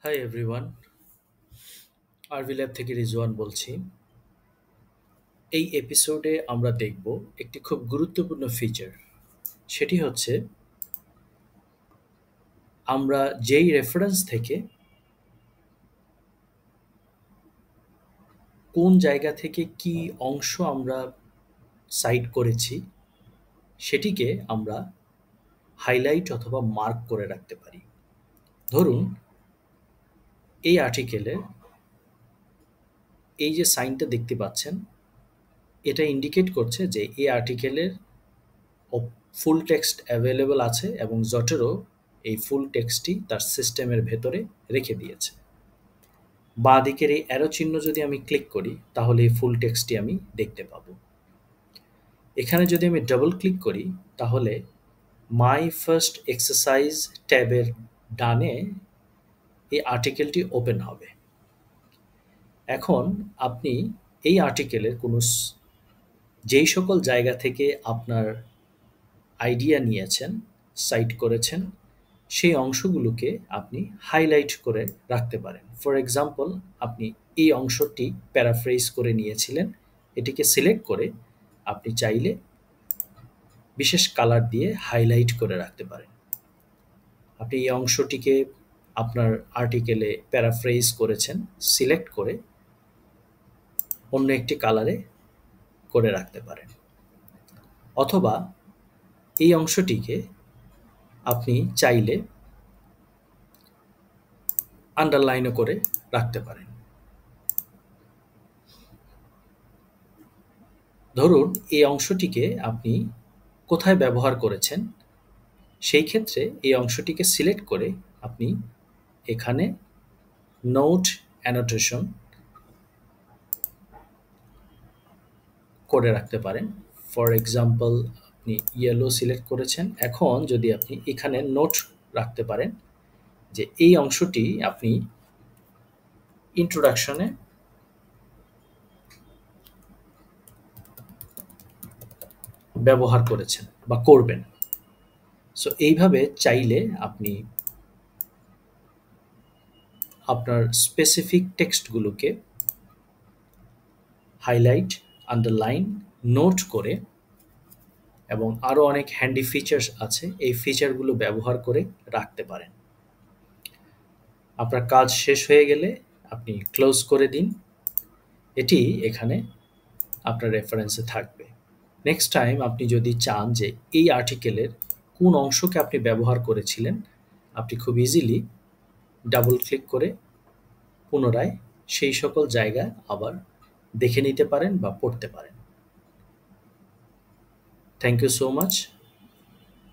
Hi everyone, RV lab থেকে রিজওয়ান বলছি। এই এপিসোডে আমরা দেখব একটি খুব গুরুত্বপূর্ণ ফিচার। সেটি হচ্ছে আমরা যেই রেফারেন্স থেকে কোন জায়গা থেকে কি অংশ আমরা সাইট করেছি সেটিকে আমরা হাইলাইট অথবা মার্ক করে রাখতে পারি। ধরুন এই আর্টিকেলে এই যে সাইনটা দেখতে পাচ্ছেন, এটা ইন্ডিকেট করছে যে এই আর্টিকেলের ফুল টেক্সট অ্যাভেলেবল আছে এবং জটেরও এই ফুল টেক্সটটি তার সিস্টেমের ভেতরে রেখে দিয়েছে। বাঁ দিকের এই অ্যারো চিহ্ন যদি আমি ক্লিক করি তাহলে এই ফুল টেক্সটটি আমি দেখতে পাবো। এখানে যদি আমি ডাবল ক্লিক করি তাহলে মাই ফার্স্ট এক্সারসাইজ ট্যাবের ডানে এই আর্টিকেলটি ওপেন হবে। এখন আপনি এই আর্টিকেলের কোনো যেই সকল জায়গা থেকে আপনার আইডিয়া নিয়েছেন, সাইট করেছেন, সেই অংশগুলোকে আপনি হাইলাইট করে রাখতে পারেন। ফর এক্সাম্পল, আপনি এই অংশটি প্যারাফ্রেজ করে নিয়েছিলেন, এটিকে সিলেক্ট করে আপনি চাইলে বিশেষ কালার দিয়ে হাইলাইট করে রাখতে পারেন। আপনি এই অংশটিকে আপনার আর্টিকেলে প্যারাফ্রেজ করেছেন, সিলেক্ট করে অন্য একটি কালারে করে রাখতে পারেন। অথবা এই অংশটিকে আপনি চাইলে আন্ডারলাইনও করে রাখতে পারেন। ধরুন এই অংশটিকে আপনি কোথায় ব্যবহার করেছেন, সেই ক্ষেত্রে এই অংশটিকে সিলেক্ট করে আপনি এখানে নোট অ্যানোটেশন করে রাখতে পারেন। ফর এক্সাম্পল, আপনি ইয়েলো সিলেক্ট করেছেন, এখন যদি আপনি এখানে নোট রাখতে পারেন যে এই অংশটি আপনি ইন্ট্রোডাকশনে ব্যবহার করেছেন বা করবেন। সো এইভাবে চাইলে আপনি আপনার স্পেসিফিক টেক্সটগুলোকে হাইলাইট, আন্ডারলাইন, নোট করে এবং আরও অনেক হ্যান্ডি ফিচার্স আছে, এই ফিচারগুলো ব্যবহার করে রাখতে পারেন। আপনার কাজ শেষ হয়ে গেলে আপনি ক্লোজ করে দিন, এটি এখানে আপনার রেফারেন্সে থাকবে। নেক্সট টাইম আপনি যদি চান যে এই আর্টিকেলের কোন অংশকে আপনি ব্যবহার করেছিলেন, আপনি খুব ইজিলি ডাবল ক্লিক করে পুনরায় সেই সকল জায়গা আবার দেখে নিতে পারেন বা পড়তে পারেন। Thank you so much.